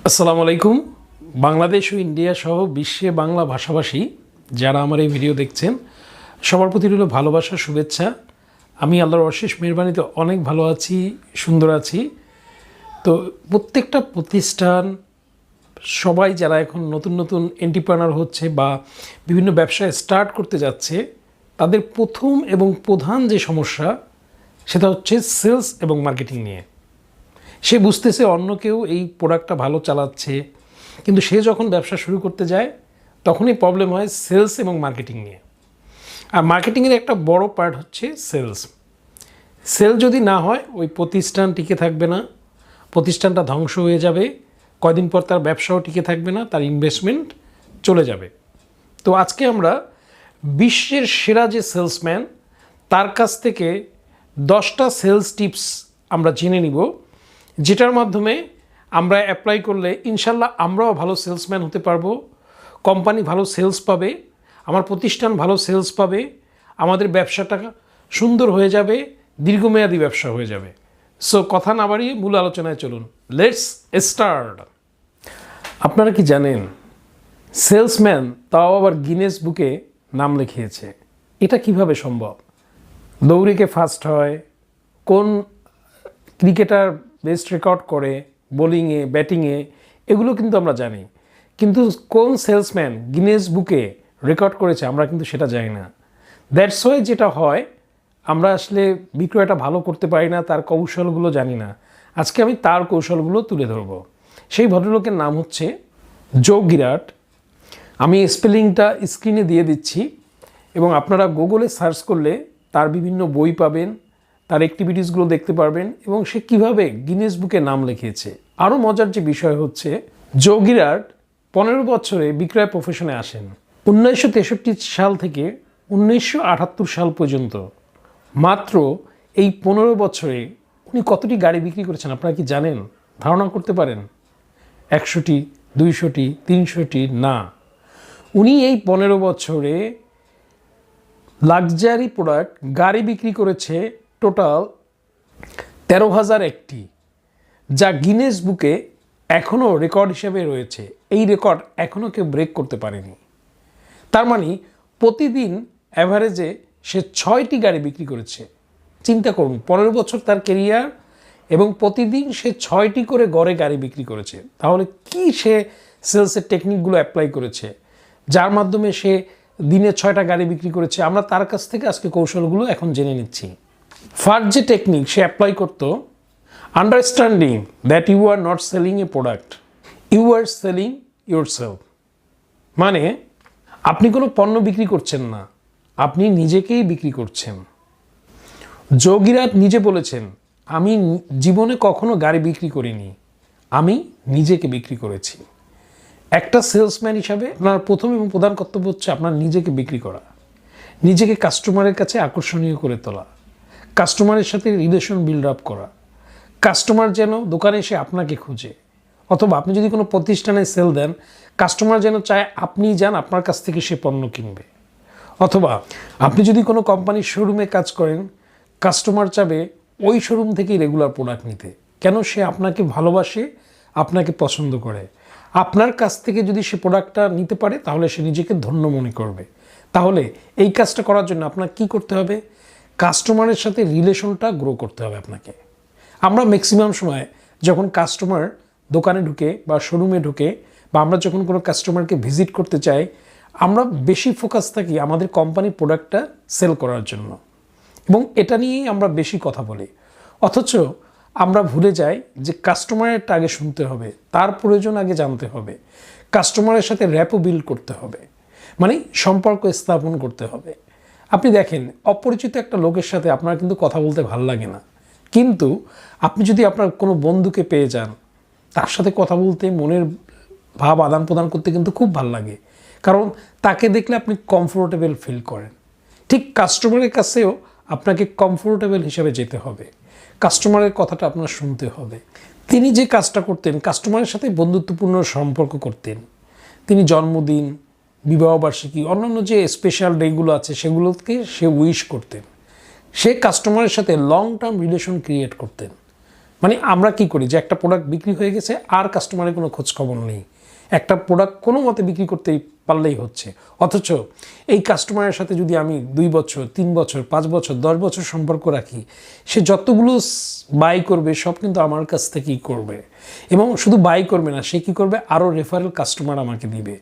আসসালামু আলাইকুম। বাংলাদেশ ও ইন্ডিয়া সহ বিশ্বে বাংলা ভাষাভাষী যারা আমার এই ভিডিও দেখছেন সবার প্রতি রইল ভালোবাসা, শুভেচ্ছা। আমি আল্লাহর অশেষ মেহরবানিতে অনেক ভালো আছি, সুন্দর আছি। তো প্রত্যেকটা প্রতিষ্ঠান, সবাই যারা এখন নতুন নতুন এন্টারপ্রেনার হচ্ছে বা বিভিন্ন ব্যবসায় স্টার্ট করতে যাচ্ছে, তাদের প্রথম এবং প্রধান যে সমস্যা সেটা হচ্ছে সেলস এবং মার্কেটিং নিয়ে। সে বুঝতেছে অন্য কেউ এই প্রোডাক্টটা ভালো চালাচ্ছে, কিন্তু সে যখন ব্যবসা শুরু করতে যায় তখনই প্রবলেম হয় সেলস এবং মার্কেটিং নিয়ে। আর মার্কেটিংয়ের একটা বড় পার্ট হচ্ছে সেলস। সেল যদি না হয় ওই প্রতিষ্ঠান টিকে থাকবে না, প্রতিষ্ঠানটা ধ্বংস হয়ে যাবে, কয়দিন পর তার ব্যবসাও টিকে থাকবে না, তার ইনভেস্টমেন্ট চলে যাবে। তো আজকে আমরা বিশ্বের সেরা যে সেলসম্যান তার কাছ থেকে 10টা সেলস টিপস আমরা জেনে নিব, যেটার মাধ্যমে আমরা অ্যাপ্লাই করলে ইনশাল্লাহ আমরাও ভালো সেলসম্যান হতে পারবো, কোম্পানি ভালো সেলস পাবে, আমার প্রতিষ্ঠান ভালো সেলস পাবে, আমাদের ব্যবসাটা সুন্দর হয়ে যাবে, দীর্ঘমেয়াদী ব্যবসা হয়ে যাবে। সো কথা না বাড়িয়ে মূল আলোচনায় চলুন, লেটস স্টার্ট। আপনারা কি জানেন সেলসম্যান তাও আবার গিনেস বুকে নাম লিখিয়েছে? এটা কিভাবে সম্ভব? দৌড়ে কে ফার্স্ট হয়, কোন ক্রিকেটার বেস্ট রেকর্ড করে বোলিংয়ে, ব্যাটিংয়ে, এগুলো কিন্তু আমরা জানি, কিন্তু কোন সেলসম্যান গিনেস বুকে রেকর্ড করেছে আমরা কিন্তু সেটা জানি না। দ্যাটস ওয়াই যেটা হয়, আমরা আসলে বিক্রয়টা ভালো করতে পারি না, তার কৌশলগুলো জানি না। আজকে আমি তার কৌশলগুলো তুলে ধরব। সেই ভদ্রলোকের নাম হচ্ছে জো গিরাট। আমি স্পেলিংটা স্ক্রিনে দিয়ে দিচ্ছি এবং আপনারা গুগলে সার্চ করলে তার বিভিন্ন বই পাবেন, তার অ্যাক্টিভিটিসগুলো দেখতে পারবেন এবং সে কিভাবে গিনেস বুকে নাম লিখিয়েছে। আরও মজার যে বিষয় হচ্ছে, জো গিরাট 15 বছরে বিক্রয় প্রফেশনে আসেন। 1963 সাল থেকে 1978 সাল পর্যন্ত মাত্র এই 15 বছরে উনি কতটি গাড়ি বিক্রি করেছেন আপনারা কি জানেন? ধারণা করতে পারেন? 100টি, 200টি, 300টি? না, উনি এই 15 বছরে লাক্সারি প্রোডাক্ট গাড়ি বিক্রি করেছে টোটাল 13,001টি, যা গিনেস বুকে এখনও রেকর্ড হিসেবে রয়েছে। এই রেকর্ড এখনও কেউ ব্রেক করতে পারেনি। তার মানে প্রতিদিন অ্যাভারেজে সে 6টি গাড়ি বিক্রি করেছে। চিন্তা করুন, 15 বছর তার কেরিয়ার এবং প্রতিদিন সে 6টি করে গড়ে গাড়ি বিক্রি করেছে। তাহলে কি সে সেলসের টেকনিকগুলো অ্যাপ্লাই করেছে যার মাধ্যমে সে দিনে 6টা গাড়ি বিক্রি করেছে? আমরা তার কাছ থেকে আজকে কৌশলগুলো এখন জেনে নিচ্ছি। ফার্স্ট যে টেকনিক সে অ্যাপ্লাই করতো, understanding that you are not selling a product, you are selling yourself. মানে আপনি কোনো পণ্য বিক্রি করছেন না, আপনি নিজেকেই বিক্রি করছেন। জো গিরাট নিজে বলেছেন, আমি জীবনে কখনো গাড়ি বিক্রি করিনি, আমি নিজেকে বিক্রি করেছি। একটা সেলসম্যান হিসাবে আপনার প্রথম এবং প্রধান কর্তব্য হচ্ছে আপনার নিজেকে বিক্রি করা, নিজেকে কাস্টমারের কাছে আকর্ষণীয় করে তোলা, কাস্টমারের সাথে রিলেশন বিল্ড আপ করা, কাস্টমার যেন দোকানে এসে আপনাকে খুঁজে, অথবা আপনি যদি কোনো প্রতিষ্ঠানে সেল দেন, কাস্টমার যেন চায় আপনি যান, আপনার কাছ থেকে সে পণ্য কিনবে। অথবা আপনি যদি কোনো কোম্পানির শোরুমে কাজ করেন, কাস্টমার চাবে ওই শোরুম থেকেই রেগুলার প্রোডাক্ট নিতে। কেন? সে আপনাকে ভালোবাসে, আপনাকে পছন্দ করে। আপনার কাছ থেকে যদি সে প্রোডাক্টটা নিতে পারে তাহলে সে নিজেকে ধন্য মনে করবে। তাহলে এই কাজটা করার জন্য আপনার কি করতে হবে? কাস্টমারের সাথে রিলেশনটা গ্রো করতে হবে আপনাকে। আমরা ম্যাক্সিমাম সময় যখন কাস্টমার দোকানে ঢুকে বা শোরুমে ঢুকে বা আমরা যখন কোনো কাস্টমারকে ভিজিট করতে চাই, আমরা বেশি ফোকাস থাকি আমাদের কোম্পানির প্রোডাক্টটা সেল করার জন্য এবং এটা নিয়েই আমরা বেশি কথা বলি। অথচ আমরা ভুলে যাই যে কাস্টমারেরটা আগে শুনতে হবে, তার প্রয়োজন আগে জানতে হবে, কাস্টমারের সাথে র্যাপো বিল্ড করতে হবে, মানে সম্পর্ক স্থাপন করতে হবে। আপনি দেখেন, অপরিচিত একটা লোকের সাথে আপনার কিন্তু কথা বলতে ভালো লাগে না, কিন্তু আপনি যদি আপনার কোনো বন্ধুকে পেয়ে যান, তার সাথে কথা বলতে, মনের ভাব আদান প্রদান করতে কিন্তু খুব ভালো লাগে, কারণ তাকে দেখলে আপনি কমফোর্টেবল ফিল করেন। ঠিক কাস্টমারের কাছেও আপনাকে কমফোর্টেবল হিসেবে যেতে হবে, কাস্টমারের কথাটা আপনার শুনতে হবে। তিনি যে কাজটা করতেন, কাস্টমারের সাথে বন্ধুত্বপূর্ণ সম্পর্ক করতেন। তিনি জন্মদিন, বিবাহবার্ষিকী, অন্যান্য যে স্পেশাল ডেগুলো আছে সেগুলোকে সে উইশ করতেন। সে কাস্টমারের সাথে লং টার্ম রিলেশন ক্রিয়েট করতেন। মানে আমরা কি করি যে একটা প্রোডাক্ট বিক্রি হয়ে গেছে আর কাস্টমারের কোনো খোঁজ খবর নেই, একটা প্রোডাক্ট কোনো মতে বিক্রি করতেই পারলেই হচ্ছে। অথচ এই কাস্টমারের সাথে যদি আমি 2 বছর 3 বছর 5 বছর 10 বছর সম্পর্ক রাখি, সে যতগুলো বাই করবে সব কিন্তু আমার কাছ থেকেই করবে, এবং শুধু বাই করবে না, সে কী করবে, আরও রেফারেল কাস্টমার আমাকে দিবে।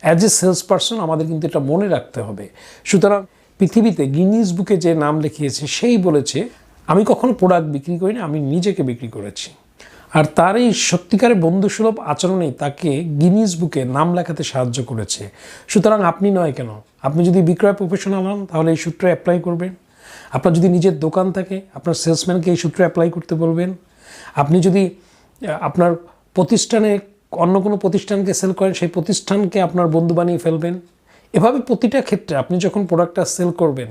অ্যাজ এ সেলস পারসন আমাদের কিন্তু এটা মনে রাখতে হবে। সুতরাং পৃথিবীতে গিনিস বুকে যে নাম লিখিয়েছে সেই বলেছে আমি কখনো প্রোডাক্ট বিক্রি করিনি, আমি নিজেকে বিক্রি করেছি। আর তার এই সত্যিকারের বন্ধুসুলভ আচরণেই তাকে গিনিস বুকে নাম লেখাতে সাহায্য করেছে। সুতরাং আপনি নয় কেন, আপনি যদি বিক্রয় প্রফেশনাল হন তাহলে এই সূত্রে অ্যাপ্লাই করবেন। আপনার যদি নিজের দোকান থাকে আপনার সেলসম্যানকে এই সূত্রে অ্যাপ্লাই করতে বলবেন। আপনি যদি আপনার প্রতিষ্ঠানে অন্য কোনো প্রতিষ্ঠানকে সেল করেন সেই প্রতিষ্ঠানকে আপনার বন্ধু বানিয়ে ফেলবেন। এভাবে প্রতিটা ক্ষেত্রে আপনি যখন প্রোডাক্টটা সেল করবেন,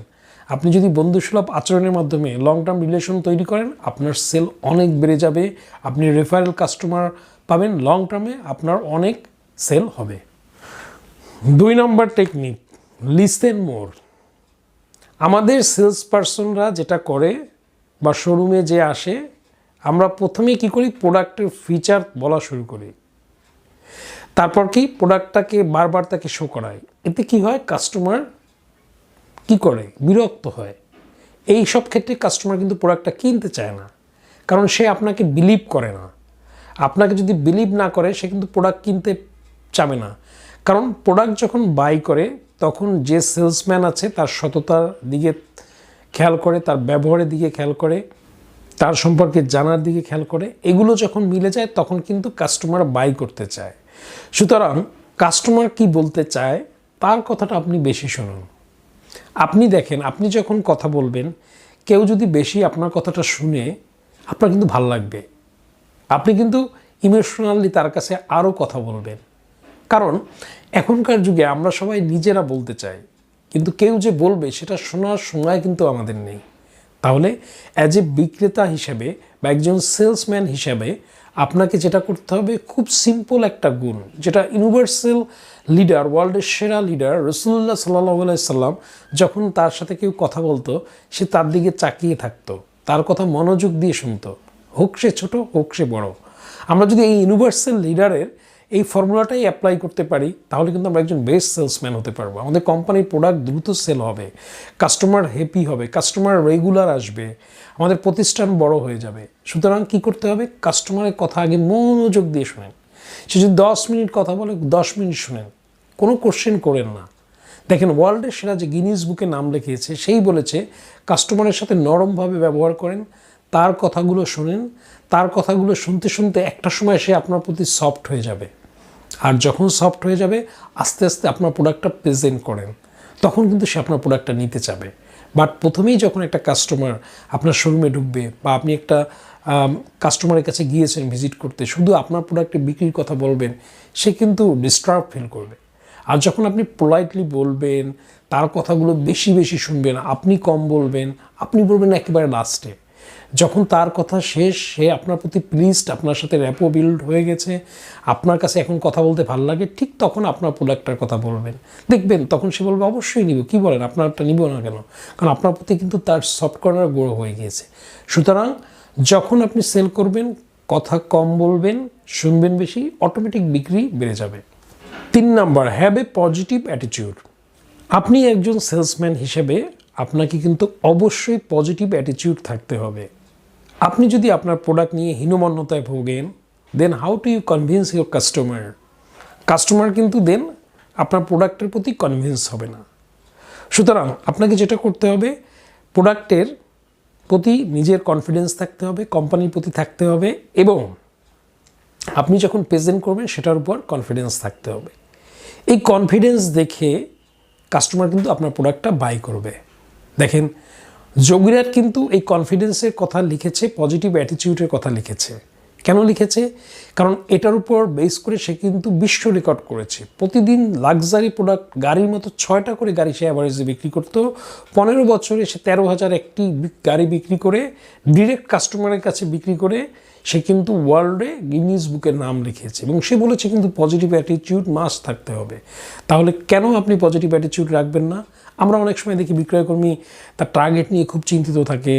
আপনি যদি বন্ধুসুলভ আচরণের মাধ্যমে লং টার্ম রিলেশন তৈরি করেন, আপনার সেল অনেক বেড়ে যাবে, আপনি রেফারেল কাস্টমার পাবেন, লং টার্মে আপনার অনেক সেল হবে। 2 নম্বর টেকনিক, লিসেন মোর। আমাদের সেলস পারসনরা যেটা করে বা শোরুমে যে আসে, আমরা প্রথমেই কী করি, প্রোডাক্টের ফিচার বলা শুরু করি, তারপর কি প্রোডাক্টটাকে বারবার তাকে শো করাই। এতে কি হয়, কাস্টমার কি করে, বিরক্ত হয়। এই সব ক্ষেত্রে কাস্টমার কিন্তু প্রোডাক্টটা কিনতে চায় না, কারণ সে আপনাকে বিলিভ করে না। আপনাকে যদি বিলিভ না করে সে কিন্তু প্রোডাক্ট কিনতে চাবে না। কারণ প্রোডাক্ট যখন বাই করে তখন যে সেলসম্যান আছে তার সততার দিকে খেয়াল করে, তার ব্যবহারের দিকে খেয়াল করে, তার সম্পর্কে জানার দিকে খেয়াল করে। এগুলো যখন মিলে যায় তখন কিন্তু কাস্টমার বাই করতে চায়। সুতরাং কাস্টমার কি বলতে চায় তার কথাটা আপনি বেশি শুনুন। আপনি দেখেন, আপনি যখন কথা বলবেন, কেউ যদি বেশি আপনার কথাটা শুনে আপনার কিন্তু ভালো লাগবে, আপনি কিন্তু ইমোশনালি তার কাছে আরও কথা বলবেন। কারণ এখনকার যুগে আমরা সবাই নিজেরা বলতে চাই, কিন্তু কেউ যে বলবে সেটা শোনার সময় কিন্তু আমাদের নেই। তাহলে অ্যাজ এ বিক্রেতা হিসেবে বা একজন সেলসম্যান হিসেবে আপনাকে যেটা করতে হবে, খুব সিম্পল একটা গুণ, যেটা ইউনিভার্সাল লিডার, ওয়ার্ল্ডের সেরা লিডার রাসূলুল্লাহ সাল্লাল্লাহু আলাইহি সাল্লাম যখন তার সাথে কেউ কথা বলতো, সে তার দিকে তাকিয়ে থাকতো, তার কথা মনোযোগ দিয়ে শুনতো, হোক সে ছোট হোক সে বড়। আমরা যদি এই ইউনিভার্সাল লিডারের এই ফর্মুলাটাই অ্যাপ্লাই করতে পারি তাহলে কিন্তু আমরা একজন বেস্ট সেলসম্যান হতে পারবো। আমাদের কোম্পানির প্রোডাক্ট দ্রুত সেল হবে, কাস্টমার হ্যাপি হবে, কাস্টমার রেগুলার আসবে, আমাদের প্রতিষ্ঠান বড় হয়ে যাবে। সুতরাং কি করতে হবে, কাস্টমারের কথা আগে মনোযোগ দিয়ে শোনেন। সে যদি 10 মিনিট কথা বলে 10 মিনিট শুনেন, কোনো কোশ্চেন করেন না। দেখেন, ওয়ার্ল্ডের সেরা যে গিনিস বুকে নাম লিখিয়েছে সেই বলেছে কাস্টমারের সাথে নরমভাবে ব্যবহার করেন, তার কথাগুলো শোনেন, তার কথাগুলো শুনতে শুনতে একটা সময় সে আপনার প্রতি সফট হয়ে যাবে। আর যখন সফট হয়ে যাবে আস্তে আস্তে আপনার প্রোডাক্টটা প্রেজেন্ট করেন, তখন কিন্তু সে আপনার প্রোডাক্টটা নিতে চাবে। বাট প্রথমেই যখন একটা কাস্টমার আপনার শোরুমে ঢুকবে বা আপনি একটা কাস্টমারের কাছে গিয়েছেন ভিজিট করতে, শুধু আপনার প্রোডাক্টে বিক্রির কথা বলবেন, সে কিন্তু ডিস্টার্ব ফিল করবে। আর যখন আপনি পোলাইটলি বলবেন, তার কথাগুলো বেশি বেশি শুনবেন, আপনি কম বলবেন, আপনি বলবেন একেবারে লাস্টে, যখন তার কথা শেষ, সে আপনার প্রতি প্লিজড, আপনার সাথে র্যাপো বিল্ড হয়ে গেছে, আপনার কাছে এখন কথা বলতে ভালো লাগে, ঠিক তখন আপনার প্রোডাক্টটার কথা বলবেন। দেখবেন তখন সে বলবে অবশ্যই নিব, কী বলেন, আপনারটা নিব না কেন, কারণ আপনার প্রতি কিন্তু তার সফট কর্নার বড় হয়ে গিয়েছে। সুতরাং যখন আপনি সেল করবেন, কথা কম বলবেন, শুনবেন বেশি, অটোমেটিক বিক্রি বেড়ে যাবে। 3 number, have a positive attitude. আপনি একজন সেলসম্যান হিসেবে আপনাকে কিন্তু অবশ্যই পজিটিভ অ্যাটিটিউড থাকতে হবে। আপনি যদি আপনার প্রোডাক্ট নিয়ে হীনমন্যতায় ভোগেন, then how to you convince your customer. Customer কিন্তু দেন আপনার প্রোডাক্টের প্রতি কনভিন্স হবে না। সুতরাং আপনাকে যেটা করতে হবে, প্রোডাক্টের প্রতি নিজের কনফিডেন্স থাকতে হবে, কোম্পানির প্রতি থাকতে হবে, এবং আপনি যখন প্রেজেন্ট করবেন সেটার উপর কনফিডেন্স থাকতে হবে। এই কনফিডেন্স দেখে কাস্টমার কিন্তু আপনার প্রোডাক্টটা বাই করবে। দেখেন, যোগীরাট কিন্তু এই কনফিডেন্সের কথা লিখেছে, পজিটিভ অ্যাটিটিউডের কথা লিখেছে। কেন লিখেছে? কারণ এটার উপর বেস করে সে কিন্তু বিশ্ব রেকর্ড করেছে। প্রতিদিন লাক্সারি প্রোডাক্ট গাড়ির মতো 6টা করে গাড়ি সে অ্যাভারেজে বিক্রি করতো। 15 বছরে সে 13,000 একটি গাড়ি বিক্রি করে, ডিরেক্ট কাস্টমারের কাছে বিক্রি করে সে কিন্তু ওয়ার্ল্ডে গিনিস বুকের নাম লিখেছে এবং সে বলেছে কিন্তু পজিটিভ অ্যাটিটিউড মাস্ট থাকতে হবে। তাহলে কেন আপনি পজিটিভ অ্যাটিটিউড রাখবেন না? আমরা অনেক সময় দেখি বিক্রয়কর্মী তার টার্গেট নিয়ে খুব চিন্তিত থাকে,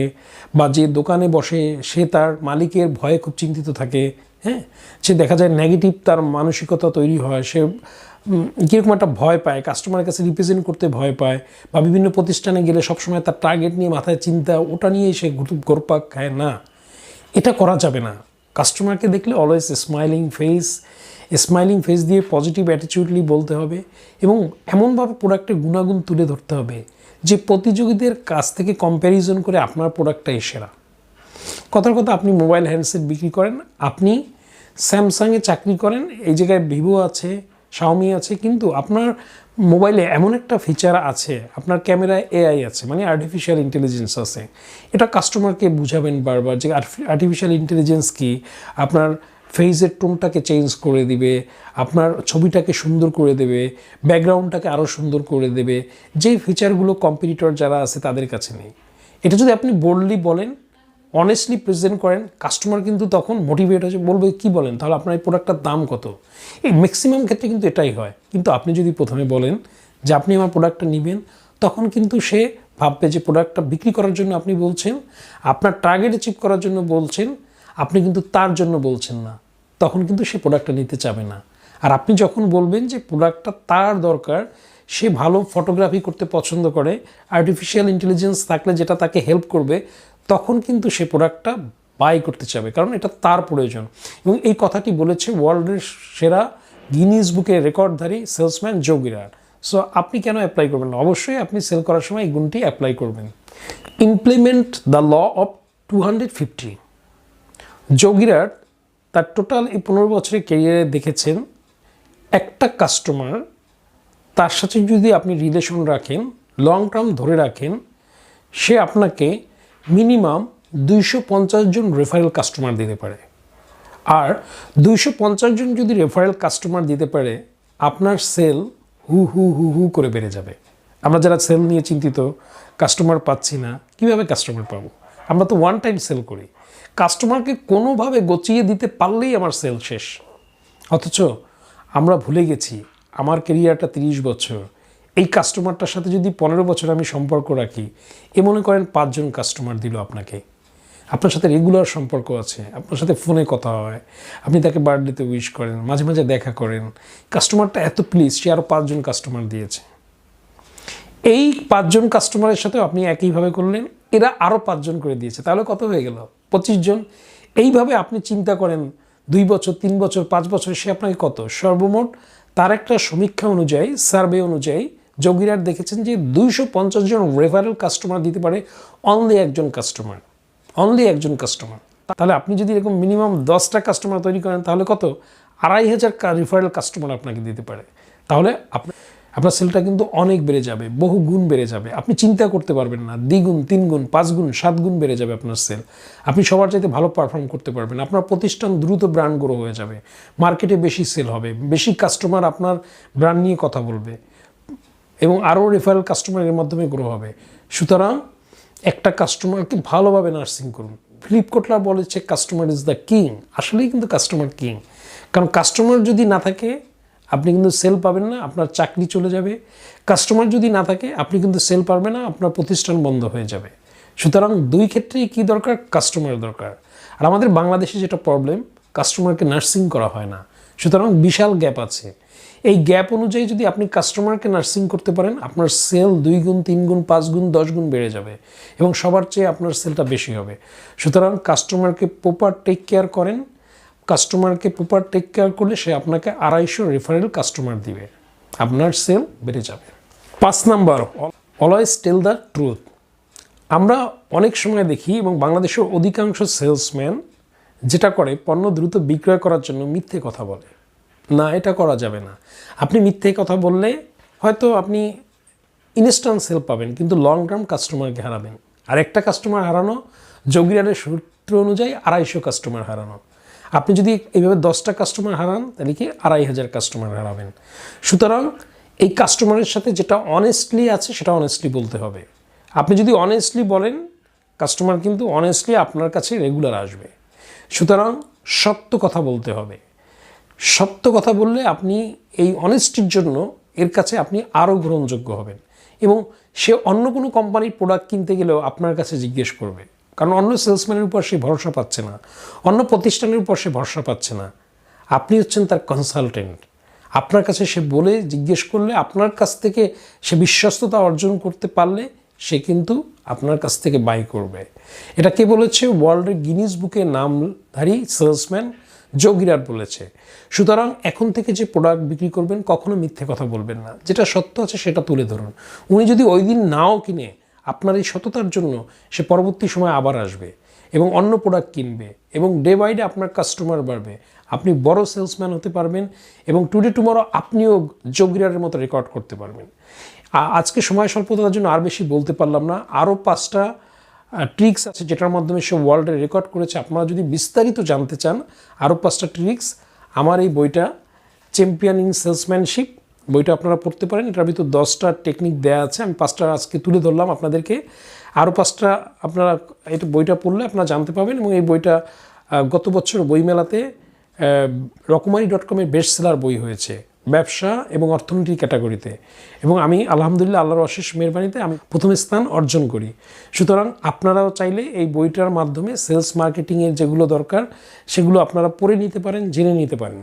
বা যে দোকানে বসে সে তার মালিকের ভয়ে খুব চিন্তিত থাকে। হ্যাঁ, সে দেখা যায় নেগেটিভ তার মানসিকতা তৈরি হয়, সে কীরকম একটা ভয় পায়, কাস্টমারের কাছে রিপ্রেজেন্ট করতে ভয় পায়, বা বিভিন্ন প্রতিষ্ঠানে গেলে সবসময় তার টার্গেট নিয়ে মাথায় চিন্তা, ওটা নিয়ে সে ঘুরপাক খায় না। এটা করা যাবে না। কাস্টমারকে দেখলে অলওয়েজ স্মাইলিং ফেস দিয়ে পজিটিভ অ্যাটিটিউডলি বলতে হবে এবং এমনভাবে প্রোডাক্টের গুণাগুণ তুলে ধরতে হবে যে প্রতিযোগীদের কাছ থেকে কম্প্যারিজন করে আপনার প্রোডাক্টটাই সেরা। কথার কথা, আপনি মোবাইল হ্যান্ডসেট বিক্রি করেন, আপনি স্যামসাংয়ে চাকরি করেন, এই জায়গায় ভিভো আছে, শাওমি আছে, কিন্তু আপনার মোবাইলে এমন একটা ফিচার আছে, আপনার ক্যামেরায় এআই আছে, মানে আর্টিফিশিয়াল ইন্টেলিজেন্স আছে। এটা কাস্টমারকে বুঝাবেন বারবার যে আর্টিফিশিয়াল ইন্টেলিজেন্স কি, আপনার ফেসের টোনটাকে চেঞ্জ করে দিবে, আপনার ছবিটাকে সুন্দর করে দেবে, ব্যাকগ্রাউন্ডটাকে আরও সুন্দর করে দেবে, যেই ফিচারগুলো কম্পিটিটর যারা আছে তাদের কাছে নেই। এটা যদি আপনি বোল্ডলি বলেন, অনেস্টলি প্রেজেন্ট করেন, কাস্টমার কিন্তু তখন মোটিভেট হয়েছে, বলবে কি বলেন, তাহলে আপনার এই প্রোডাক্টটার দাম কত। এই ম্যাক্সিমাম ক্ষেত্রে কিন্তু এটাই হয়। কিন্তু আপনি যদি প্রথমে বলেন যে আপনি আমার প্রোডাক্টটা নেবেন, তখন কিন্তু সে ভাববে যে প্রোডাক্টটা বিক্রি করার জন্য আপনি বলছেন, আপনার টার্গেট অ্যাচিভ করার জন্য বলছেন, আপনি কিন্তু তার জন্য বলছেন না। তখন কিন্তু সে প্রোডাক্টটা নিতে চাবে না। আর আপনি যখন বলবেন যে প্রোডাক্টটা তার দরকার, সে ভালো ফটোগ্রাফি করতে পছন্দ করে, আর্টিফিশিয়াল ইন্টেলিজেন্স থাকলে যেটা তাকে হেল্প করবে, তখন কিন্তু সে প্রোডাক্টটা বাই করতে চাবে, কারণ এটা তার প্রয়োজন। এবং এই কথাটি বলেছে ওয়ার্ল্ডের সেরা গিনিস বুকের রেকর্ডধারী সেলসম্যান জো গিরার্ড। সো আপনি কেন অ্যাপ্লাই করবেন না? অবশ্যই আপনি সেল করার সময় এই গুণটি অ্যাপ্লাই করবেন। Implement the law of 250। Joe Girard তার টোটাল এই 15 বছরের ক্যারিয়ারে দেখেছেন, একটা কাস্টমার, তার সাথে যদি আপনি রিলেশন রাখেন, লং টার্ম ধরে রাখেন, সে আপনাকে মিনিমাম 250 জন রেফারেল কাস্টমার দিতে পারে। আর 250 জন যদি রেফারেল কাস্টমার দিতে পারে, আপনার সেল হু হু হু হু করে বেড়ে যাবে। আমরা যারা সেল নিয়ে চিন্তিত, কাস্টমার পাচ্ছি না, কীভাবে কাস্টমার পাবো? আমরা তো ওয়ান টাইম সেল করি, কাস্টমারকে কোনোভাবে গচিয়ে দিতে পারলেই আমার সেল শেষ। অথচ আমরা ভুলে গেছি আমার ক্যারিয়ারটা 30 বছর, এই কাস্টমারটার সাথে যদি 15 বছর আমি সম্পর্ক রাখি, মনে করেন 5 জন কাস্টমার দিল আপনাকে, আপনার সাথে রেগুলার সম্পর্ক আছে, আপনার সাথে ফোনে কথা হয়, আপনি তাকে বার্থডেতে উইশ করেন, মাঝে মাঝে দেখা করেন, কাস্টমারটা এত প্লিজ, সে আরও 5 জন কাস্টমার দিয়েছে। এই 5 জন কাস্টমারের সাথেও আপনি একইভাবে করলেন, এরা আরও 5 জন করে দিয়েছে, তাহলে কত হয়ে গেল? 25 জন। এইভাবে আপনি চিন্তা করেন 2 বছর, 3 বছর, 5 বছর, সে আপনাকে কত সর্বমোট, তার একটা সমীক্ষা অনুযায়ী, সার্ভে অনুযায়ী জো গিরার্ড দেখেছেন যে 250 জন রেফারেল কাস্টমার দিতে পারে অনলি একজন কাস্টমার। তাহলে আপনি যদি এরকম মিনিমাম 10টা কাস্টমার তৈরি করেন, তাহলে কত? 2500 রেফারেল কাস্টমার আপনাকে দিতে পারে। তাহলে আপনার সেলটা কিন্তু অনেক বেড়ে যাবে, বহু গুণ বেড়ে যাবে। আপনি চিন্তা করতে পারবেন না, 2 গুণ, 3 গুণ, 5 গুণ, 7 গুণ বেড়ে যাবে আপনার সেল। আপনি সবার চাইতে ভালো পারফর্ম করতে পারবেন, আপনার প্রতিষ্ঠান দ্রুত ব্র্যান্ড গ্রো হয়ে যাবে, মার্কেটে বেশি সেল হবে, বেশি কাস্টমার আপনার ব্র্যান্ড নিয়ে কথা বলবে এবং আরও রেফারেল কাস্টমারের মাধ্যমে গ্রো হবে। সুতরাং একটা কাস্টমারকে ভালোভাবে নার্সিং করুন। ফিলিপ কোটলার বলেছে কাস্টমার ইজ দ্য কিং। আসলেই কিন্তু কাস্টমার কিং, কারণ কাস্টমার যদি না থাকে আপনি কিন্তু সেল পাবেন না, আপনার চাকরি চলে যাবে। কাস্টমার যদি না থাকে আপনি কিন্তু সেল পাবেন না, আপনার প্রতিষ্ঠান বন্ধ হয়ে যাবে। সুতরাং 2 ক্ষেত্রেই কী দরকার? কাস্টমার দরকার। আর আমাদের বাংলাদেশে যেটা প্রবলেম, কাস্টমারকে নার্সিং করা হয় না। সুতরাং বিশাল গ্যাপ আছে। এই গ্যাপ অনুযায়ী যদি আপনি কাস্টমারকে নার্সিং করতে পারেন, আপনার সেল 2 গুণ, 3 গুণ, 5 গুণ, 10 গুণ বেড়ে যাবে এবং সবার চেয়ে আপনার সেলটা বেশি হবে। সুতরাং কাস্টমারকে প্রপার টেক কেয়ার করেন। কাস্টমারকে প্রপার টেক কেয়ার করলে সে আপনাকে 250 রেফারেল কাস্টমার দিবে, আপনার সেল বেড়ে যাবে। 5 number, always tell the truth. আমরা অনেক সময় দেখি এবং বাংলাদেশের অধিকাংশ সেলসম্যান যেটা করে, পণ্য দ্রুত বিক্রয় করার জন্য মিথ্যে কথা বলে। না, এটা করা যাবে না। আপনি মিথ্যে কথা বললে হয়তো আপনি ইনস্ট্যান্ট সেল পাবেন, কিন্তু লং টার্ম কাস্টমারকে হারাবেন। আর একটা কাস্টমার হারানো, জো গিরার্ডের সূত্র অনুযায়ী 250 কাস্টমার হারানো। আপনি যদি এইভাবে 10টা কাস্টমার হারান, তাহলে কি 2500 কাস্টমার হারাবেন। সুতরাং এই কাস্টমারের সাথে যেটা অনেস্টলি আছে সেটা অনেস্টলি বলতে হবে। আপনি যদি অনেস্টলি বলেন, কাস্টমার কিন্তু অনেস্টলি আপনার কাছে রেগুলার আসবে। সুতরাং সত্য কথা বলতে হবে। সত্য কথা বললে আপনি এই অনেস্টির জন্য এর কাছে আপনি আরও গ্রহণযোগ্য হবেন, এবং সে অন্য কোনো কোম্পানির প্রোডাক্ট কিনতে গেলেও আপনার কাছে জিজ্ঞেস করবে, কারণ অন্য সেলসম্যানের উপর সে ভরসা পাচ্ছে না, অন্য প্রতিষ্ঠানের উপর সে ভরসা পাচ্ছে না। আপনি হচ্ছেন তার কনসালটেন্ট। আপনার কাছে সে বলে জিজ্ঞেস করলে, আপনার কাছ থেকে সে বিশ্বস্ততা অর্জন করতে পারলে সে কিন্তু আপনার কাছ থেকে বাই করবে। এটা কে বলেছে? ওয়ার্ল্ডের গিনিস বুকে নামধারী সেলসম্যান জো গিরার বলেছে। সুতরাং এখন থেকে যে প্রোডাক্ট বিক্রি করবেন কখনো মিথ্যে কথা বলবেন না, যেটা সত্য আছে সেটা তুলে ধরুন। উনি যদি ওই দিন নাও কিনে, আপনার এই সততার জন্য সে পরবর্তী সময় আবার আসবে এবং অন্য প্রোডাক্ট কিনবে, এবং ডে বাই ডে আপনার কাস্টমার বাড়বে, আপনি বড় সেলসম্যান হতে পারবেন, এবং টুডে টুমরো আপনিও জো গিরারের মতো রেকর্ড করতে পারবেন। আজকে সময় স্বল্পতার জন্য আর বেশি বলতে পারলাম না। আরও 5টা ট্রিক্স আছে যেটার মাধ্যমে সে ওয়ার্ল্ডে রেকর্ড করেছে। আপনারা যদি বিস্তারিত জানতে চান আরও 5টা ট্রিক্স, আমার এই বইটা চ্যাম্পিয়ন ইন সেলসম্যানশিপ বইটা আপনারা পড়তে পারেন। এটার ভিতর 10টা টেকনিক দেওয়া আছে, আমি 5টা আজকে তুলে ধরলাম আপনাদেরকে। আরও 5টা আপনারা এটা বইটা পড়লে আপনারা জানতে পাবেন। এবং এই বইটা গত বছর বইমেলাতে রকমারি.com-এর বেস্ট সেলার বই হয়েছে ব্যবসা এবং অর্থনীতির ক্যাটাগরিতে, এবং আমি আলহামদুলিল্লাহ আল্লাহর অশেষ মেহরবানিতে আমি প্রথম স্থান অর্জন করি। সুতরাং আপনারাও চাইলে এই বইটার মাধ্যমে সেলস মার্কেটিংয়ের যেগুলো দরকার সেগুলো আপনারা পড়ে নিতে পারেন, জেনে নিতে পারেন।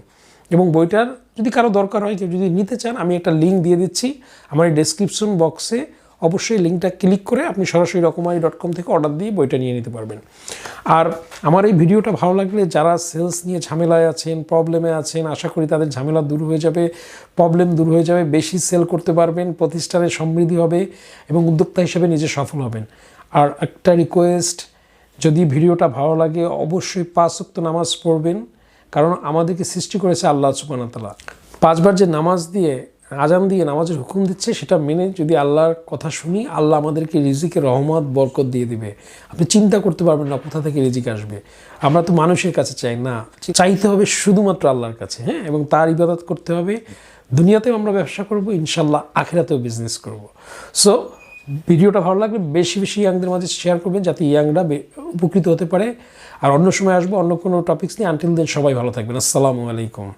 এবং বইটার যদি কারো দরকার হয়, কেউ যদি নিতে চান, আমি একটা লিঙ্ক দিয়ে দিচ্ছি আমার এই ডেসক্রিপশন বক্সে। অবশ্যই লিঙ্কটা ক্লিক করে আপনি সরাসরি রকমারি.com থেকে অর্ডার দিয়ে বইটা নিয়ে নিতে পারবেন। আর আমার এই ভিডিওটা ভালো লাগলে যারা সেলস নিয়ে ঝামেলায় আছেন, প্রবলেমে আছেন, আশা করি তাদের ঝামেলা দূর হয়ে যাবে, প্রবলেম দূর হয়ে যাবে, বেশি সেল করতে পারবেন, প্রতিষ্ঠানের সমৃদ্ধি হবে এবং উদ্যোক্তা হিসেবে নিজে সফল হবেন। আর একটা রিকোয়েস্ট, যদি ভিডিওটা ভালো লাগে অবশ্যই 5 ওয়াক্ত নামাজ পড়বেন, কারণ আমাদেরকে সৃষ্টি করেছে আল্লাহ সুবহানাহু ওয়া তাআলা। 5 বার যে নামাজ দিয়ে আজান দিয়ে নামাজের হুকুম দিচ্ছে, সেটা মেনে যদি আল্লাহর কথা শুনি, আল্লাহ আমাদেরকে রিজিকে রহমত বরকত দিয়ে দিবে। আপনি চিন্তা করতে পারবেন না কোথা থেকে রিজিক আসবে। আমরা তো মানুষের কাছে চাই না, চাইতে হবে শুধুমাত্র আল্লাহর কাছে, হ্যাঁ, এবং তার ইবাদত করতে হবে। দুনিয়াতেও আমরা ব্যবসা করব, ইনশাল্লাহ আখিরাতেও বিজনেস করব। সো ভিডিওটা ভালো লাগলে বেশি বেশি ইয়াংদের মাঝে শেয়ার করবেন, যাতে ইয়াংরা উপকৃত হতে পারে। আর অন্য সময় আসবো অন্য কোনো টপিক্স নিয়ে। আনটিল দেন সবাই ভালো থাকবেন। আসসালামু আলাইকুম।